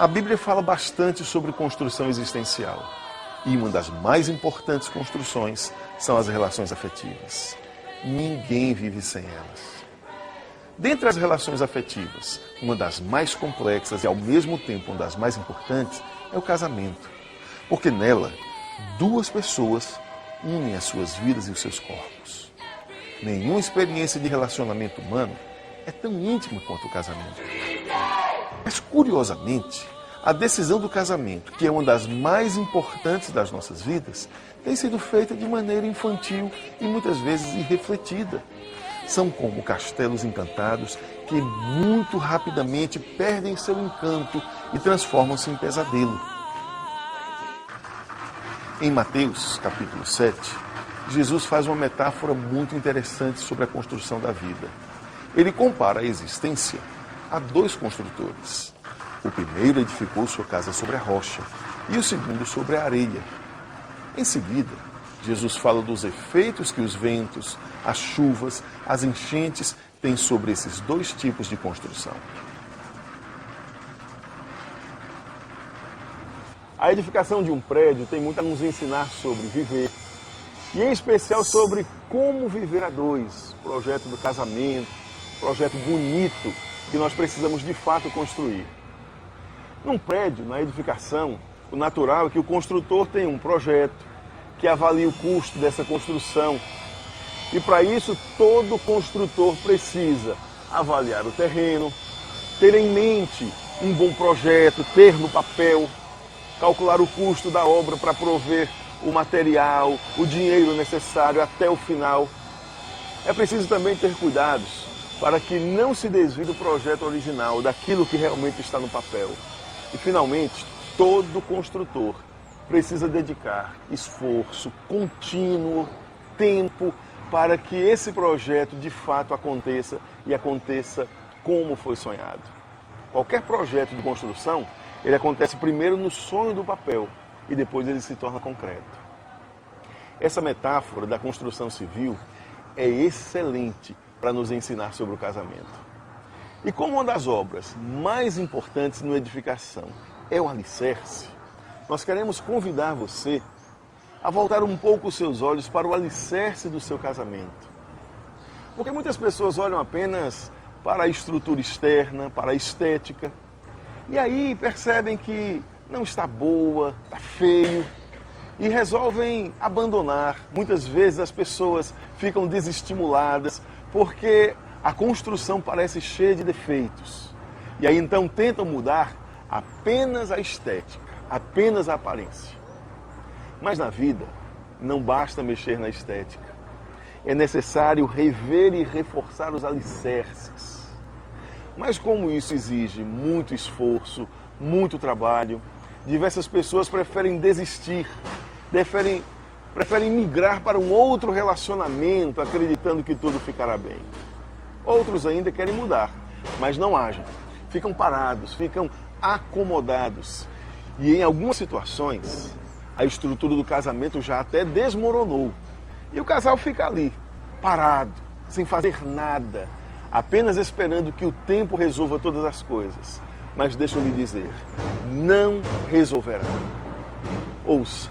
A Bíblia fala bastante sobre construção existencial. E uma das mais importantes construções são as relações afetivas. Ninguém vive sem elas. Dentre as relações afetivas, uma das mais complexas e ao mesmo tempo uma das mais importantes é o casamento. Porque nela, duas pessoas unem as suas vidas e os seus corpos. Nenhuma experiência de relacionamento humano é tão íntima quanto o casamento. Mas, curiosamente, a decisão do casamento, que é uma das mais importantes das nossas vidas, tem sido feita de maneira infantil e muitas vezes irrefletida. São como castelos encantados que muito rapidamente perdem seu encanto e transformam-se em pesadelo. Em Mateus, capítulo 7, Jesus faz uma metáfora muito interessante sobre a construção da vida. Ele compara a existência a dois construtores. O primeiro edificou sua casa sobre a rocha e o segundo sobre a areia. Em seguida, Jesus fala dos efeitos que os ventos, as chuvas, as enchentes têm sobre esses dois tipos de construção. A edificação de um prédio tem muito a nos ensinar sobre viver, e em especial sobre como viver a dois, projeto do casamento, projeto bonito que nós precisamos de fato construir. Num prédio, na edificação, o natural é que o construtor tenha um projeto, que avalie o custo dessa construção. E para isso, todo construtor precisa avaliar o terreno, ter em mente um bom projeto, ter no papel, calcular o custo da obra para prover o material, o dinheiro necessário até o final. É preciso também ter cuidados para que não se desvie do projeto original, daquilo que realmente está no papel. E, finalmente, todo construtor precisa dedicar esforço contínuo, tempo, para que esse projeto de fato aconteça e aconteça como foi sonhado. Qualquer projeto de construção, ele acontece primeiro no sonho do papel e depois ele se torna concreto. Essa metáfora da construção civil é excelente para nos ensinar sobre o casamento. E como uma das obras mais importantes na edificação é o alicerce, nós queremos convidar você a voltar um pouco os seus olhos para o alicerce do seu casamento. Porque muitas pessoas olham apenas para a estrutura externa, para a estética, e aí percebem que não está boa, está feio, e resolvem abandonar. Muitas vezes as pessoas ficam desestimuladas porque a construção parece cheia de defeitos. E aí então tentam mudar apenas a estética, apenas a aparência. Mas na vida não basta mexer na estética. É necessário rever e reforçar os alicerces. Mas como isso exige muito esforço, muito trabalho, diversas pessoas preferem desistir, preferem migrar para um outro relacionamento, acreditando que tudo ficará bem. Outros ainda querem mudar, mas não agem. Ficam parados, ficam acomodados. E em algumas situações, a estrutura do casamento já até desmoronou. E o casal fica ali, parado, sem fazer nada, apenas esperando que o tempo resolva todas as coisas. Mas deixa eu lhe dizer, não resolverá. Ouça,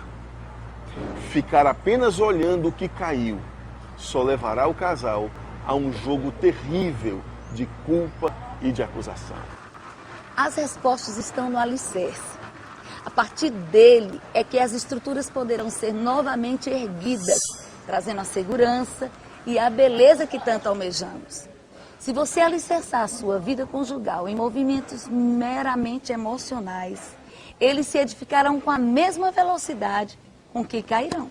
ficar apenas olhando o que caiu só levará o casal a um jogo terrível de culpa e de acusação. As respostas estão no alicerce. A partir dele é que as estruturas poderão ser novamente erguidas, trazendo a segurança e a beleza que tanto almejamos. Se você alicerçar a sua vida conjugal em movimentos meramente emocionais, eles se edificarão com a mesma velocidade com que cairão.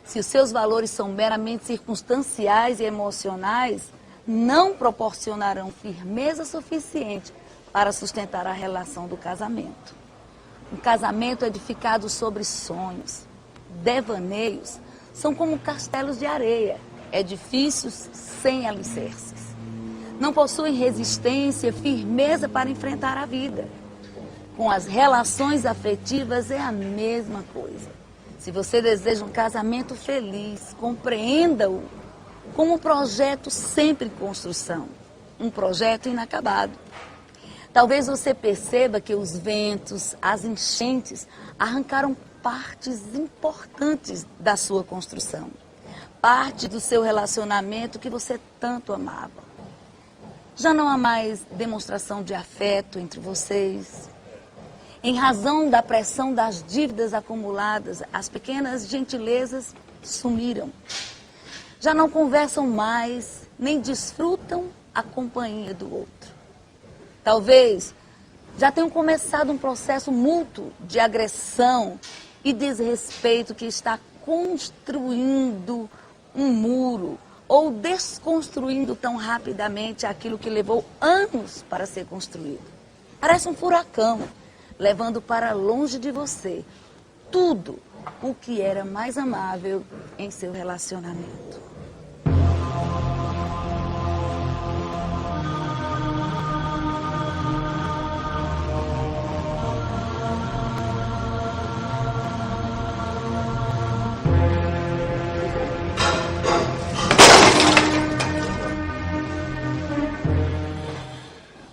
Se os seus valores são meramente circunstanciais e emocionais, não proporcionarão firmeza suficiente para sustentar a relação do casamento. Um casamento edificado sobre sonhos, devaneios, são como castelos de areia, edifícios sem alicerces. Não possuem resistência, firmeza para enfrentar a vida. Com as relações afetivas é a mesma coisa. Se você deseja um casamento feliz, compreenda-o como um projeto sempre em construção, um projeto inacabado. Talvez você perceba que os ventos, as enchentes, arrancaram partes importantes da sua construção. Parte do seu relacionamento que você tanto amava. Já não há mais demonstração de afeto entre vocês. Em razão da pressão das dívidas acumuladas, as pequenas gentilezas sumiram. Já não conversam mais, nem desfrutam a companhia do outro. Talvez já tenham começado um processo mútuo de agressão e desrespeito que está construindo um muro ou desconstruindo tão rapidamente aquilo que levou anos para ser construído. Parece um furacão, levando para longe de você tudo o que era mais amável em seu relacionamento.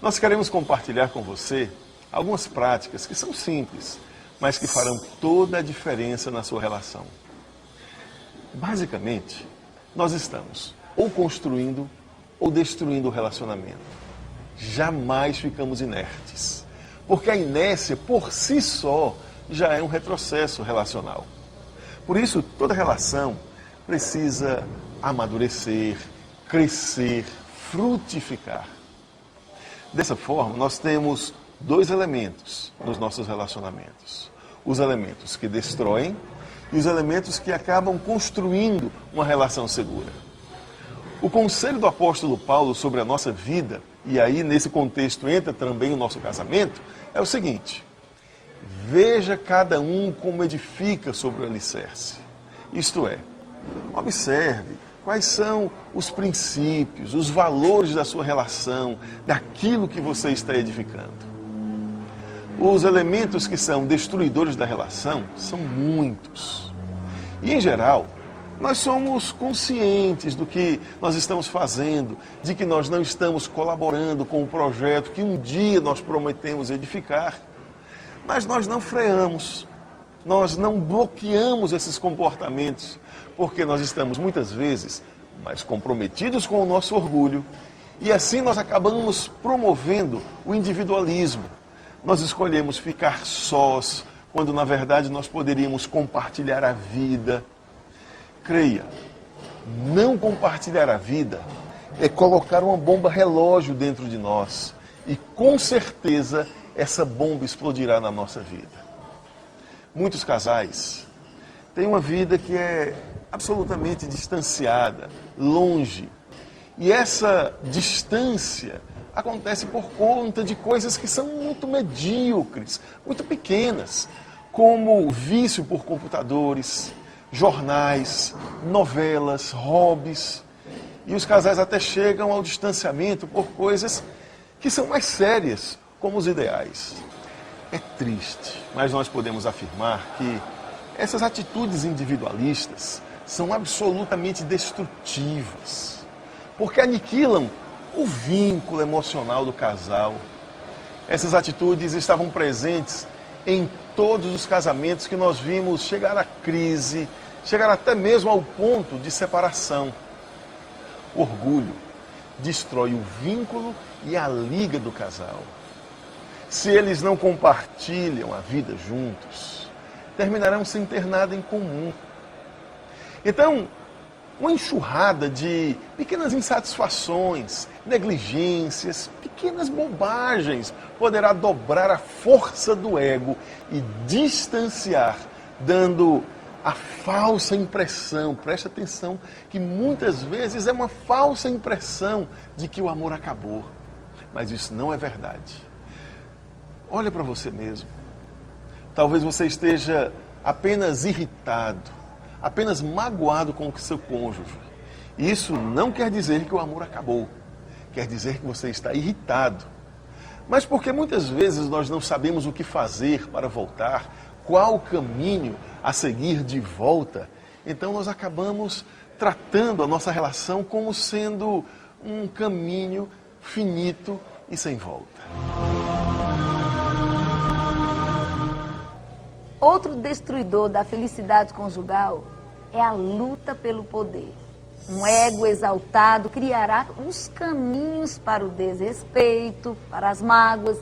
Nós queremos compartilhar com você algumas práticas que são simples, mas que farão toda a diferença na sua relação. Basicamente, nós estamos ou construindo ou destruindo o relacionamento. Jamais ficamos inertes, porque a inércia por si só já é um retrocesso relacional. Por isso, toda relação precisa amadurecer, crescer, frutificar. Dessa forma, nós temos dois elementos nos nossos relacionamentos. Os elementos que destroem e os elementos que acabam construindo uma relação segura. O conselho do apóstolo Paulo sobre a nossa vida, e aí nesse contexto entra também o nosso casamento, é o seguinte: veja cada um como edifica sobre o alicerce. Isto é, observe quais são os princípios, os valores da sua relação, daquilo que você está edificando. Os elementos que são destruidores da relação são muitos. E, em geral, nós somos conscientes do que nós estamos fazendo, de que nós não estamos colaborando com o projeto que um dia nós prometemos edificar. Mas nós não freamos, nós não bloqueamos esses comportamentos, porque nós estamos muitas vezes mais comprometidos com o nosso orgulho e assim nós acabamos promovendo o individualismo. Nós escolhemos ficar sós, quando na verdade nós poderíamos compartilhar a vida. Creia, não compartilhar a vida é colocar uma bomba relógio dentro de nós e com certeza essa bomba explodirá na nossa vida. Muitos casais têm uma vida que é absolutamente distanciada, longe. E essa distância acontece por conta de coisas que são muito medíocres, muito pequenas, como vício por computadores, jornais, novelas, hobbies. E os casais até chegam ao distanciamento por coisas que são mais sérias, como os ideais. É triste, mas nós podemos afirmar que essas atitudes individualistas são absolutamente destrutivas, porque aniquilam o vínculo emocional do casal. Essas atitudes estavam presentes em todos os casamentos que nós vimos chegar à crise, chegar até mesmo ao ponto de separação. O orgulho destrói o vínculo e a liga do casal. Se eles não compartilham a vida juntos, terminarão sem ter nada em comum. Então, uma enxurrada de pequenas insatisfações, negligências, pequenas bobagens poderá dobrar a força do ego e distanciar, dando a falsa impressão, preste atenção, que muitas vezes é uma falsa impressão de que o amor acabou. Mas isso não é verdade. Olha para você mesmo. Talvez você esteja apenas irritado, apenas magoado com o seu cônjuge. Isso não quer dizer que o amor acabou. Quer dizer que você está irritado. Mas porque muitas vezes nós não sabemos o que fazer para voltar, qual o caminho a seguir de volta, então nós acabamos tratando a nossa relação como sendo um caminho finito e sem volta. Outro destruidor da felicidade conjugal é a luta pelo poder. Um ego exaltado criará os caminhos para o desrespeito, para as mágoas,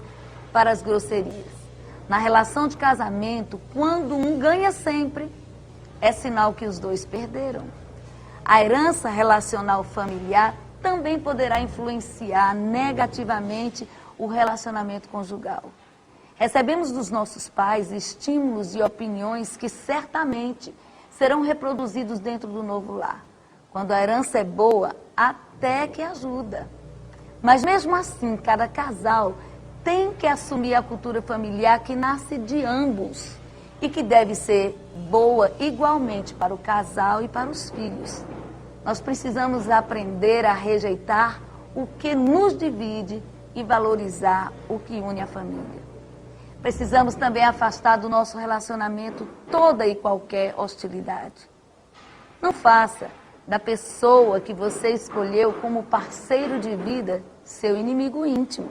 para as grosserias. Na relação de casamento, quando um ganha sempre, é sinal que os dois perderam. A herança relacional familiar também poderá influenciar negativamente o relacionamento conjugal. Recebemos dos nossos pais estímulos e opiniões que certamente serão reproduzidos dentro do novo lar. Quando a herança é boa, até que ajuda. Mas mesmo assim, cada casal tem que assumir a cultura familiar que nasce de ambos e que deve ser boa igualmente para o casal e para os filhos. Nós precisamos aprender a rejeitar o que nos divide e valorizar o que une a família. Precisamos também afastar do nosso relacionamento toda e qualquer hostilidade. Não faça da pessoa que você escolheu como parceiro de vida seu inimigo íntimo.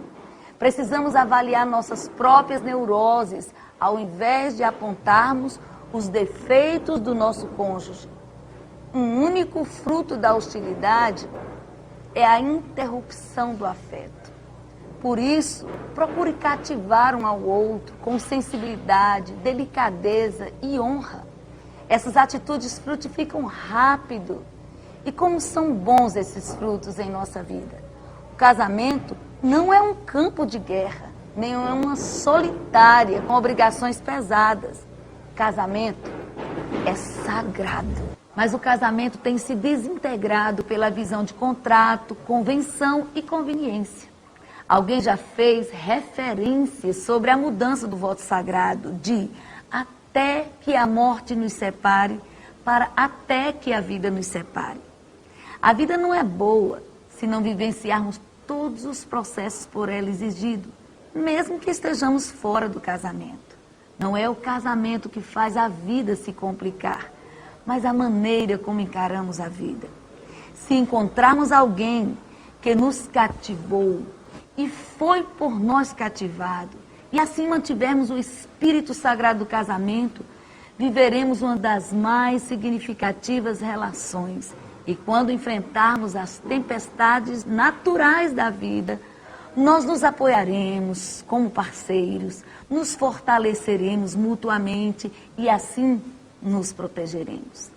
Precisamos avaliar nossas próprias neuroses, ao invés de apontarmos os defeitos do nosso cônjuge. Um único fruto da hostilidade é a interrupção do afeto. Por isso, procure cativar um ao outro com sensibilidade, delicadeza e honra. Essas atitudes frutificam rápido. E como são bons esses frutos em nossa vida. O casamento não é um campo de guerra, nem é uma solitária com obrigações pesadas. Casamento é sagrado. Mas o casamento tem se desintegrado pela visão de contrato, convenção e conveniência. Alguém já fez referência sobre a mudança do voto sagrado de até que a morte nos separe para até que a vida nos separe. A vida não é boa se não vivenciarmos todos os processos por ela exigidos, mesmo que estejamos fora do casamento. Não é o casamento que faz a vida se complicar, mas a maneira como encaramos a vida. Se encontrarmos alguém que nos cativou e foi por nós cativado, e assim mantivermos o espírito sagrado do casamento, viveremos uma das mais significativas relações. E quando enfrentarmos as tempestades naturais da vida, nós nos apoiaremos como parceiros, nos fortaleceremos mutuamente e assim nos protegeremos.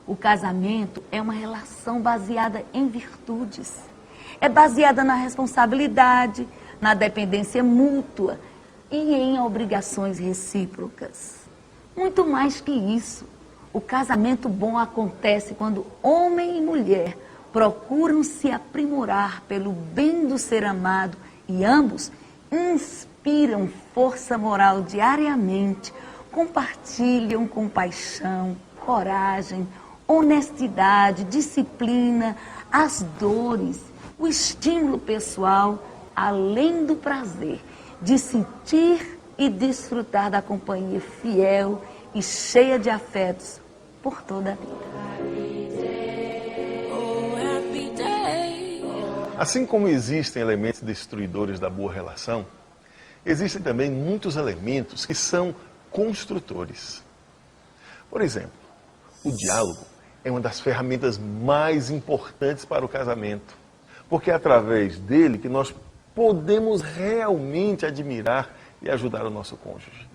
O casamento é uma relação baseada em virtudes. É baseada na responsabilidade, na dependência mútua e em obrigações recíprocas. Muito mais que isso. O casamento bom acontece quando homem e mulher procuram se aprimorar pelo bem do ser amado e ambos inspiram força moral diariamente, compartilham compaixão, coragem, honestidade, disciplina, as dores, o estímulo pessoal, além do prazer de sentir e desfrutar da companhia fiel e cheia de afetos por toda a vida. Assim como existem elementos destruidores da boa relação, existem também muitos elementos que são construtores. Por exemplo, o diálogo é uma das ferramentas mais importantes para o casamento, porque é através dele que nós podemos realmente admirar e ajudar o nosso cônjuge.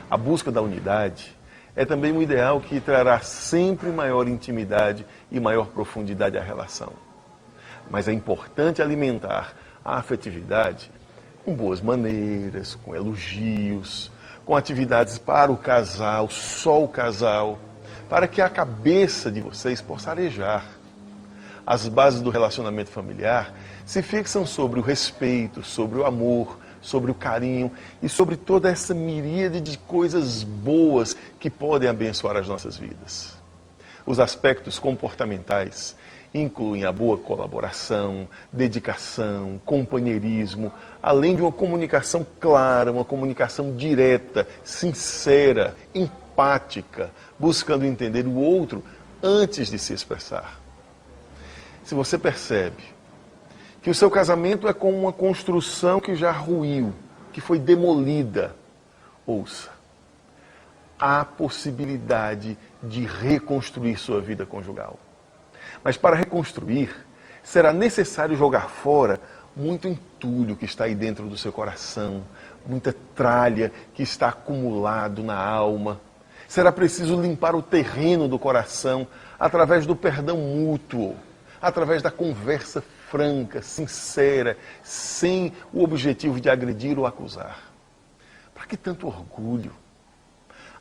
A busca da unidade é também um ideal que trará sempre maior intimidade e maior profundidade à relação. Mas é importante alimentar a afetividade com boas maneiras, com elogios, com atividades para o casal, só o casal, para que a cabeça de vocês possa arejar. As bases do relacionamento familiar se fixam sobre o respeito, sobre o amor, sobre o carinho e sobre toda essa miríade de coisas boas que podem abençoar as nossas vidas. Os aspectos comportamentais incluem a boa colaboração, dedicação, companheirismo, além de uma comunicação clara, uma comunicação direta, sincera, empática, buscando entender o outro antes de se expressar. Se você percebe que o seu casamento é como uma construção que já ruiu, que foi demolida, ouça. há possibilidade de reconstruir sua vida conjugal. Mas para reconstruir, será necessário jogar fora muito entulho que está aí dentro do seu coração, muita tralha que está acumulado na alma. Será preciso limpar o terreno do coração através do perdão mútuo, através da conversa franca, sincera, sem o objetivo de agredir ou acusar. Para que tanto orgulho?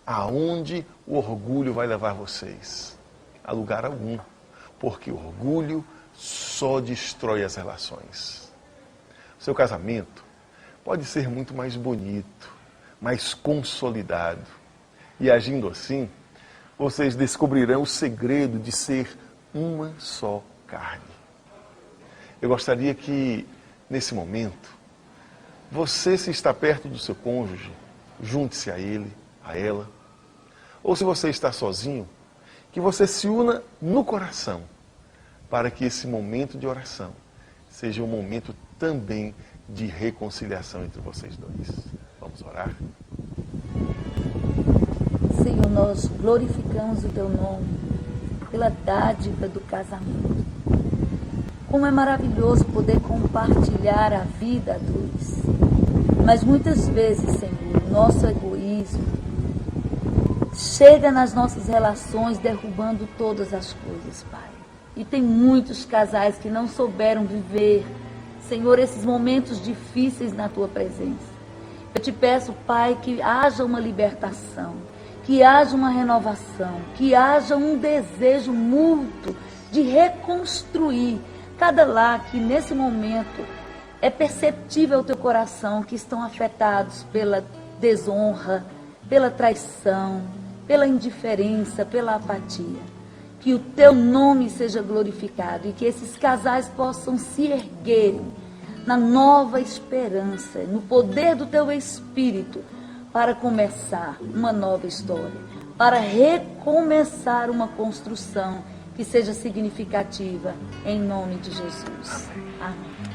Aonde o orgulho vai levar vocês? A lugar algum, porque orgulho só destrói as relações. Seu casamento pode ser muito mais bonito, mais consolidado. E agindo assim, vocês descobrirão o segredo de ser uma só carne. Eu gostaria que, nesse momento, você, se está perto do seu cônjuge, junte-se a ele, a ela. Ou se você está sozinho, que você se una no coração, para que esse momento de oração seja um momento também de reconciliação entre vocês dois. Vamos orar? Senhor, nós glorificamos o Teu nome pela dádiva do casamento. Como é maravilhoso poder compartilhar a vida a dois. Mas muitas vezes, Senhor, o nosso egoísmo chega nas nossas relações derrubando todas as coisas, Pai. E tem muitos casais que não souberam viver, Senhor, esses momentos difíceis na Tua presença. Eu te peço, Pai, que haja uma libertação, que haja uma renovação, que haja um desejo mútuo de reconstruir cada lar que nesse momento é perceptível ao teu coração que estão afetados pela desonra, pela traição, pela indiferença, pela apatia. Que o teu nome seja glorificado e que esses casais possam se erguerem na nova esperança, no poder do teu Espírito, para começar uma nova história, para recomeçar uma construção que seja significativa, em nome de Jesus. Amém.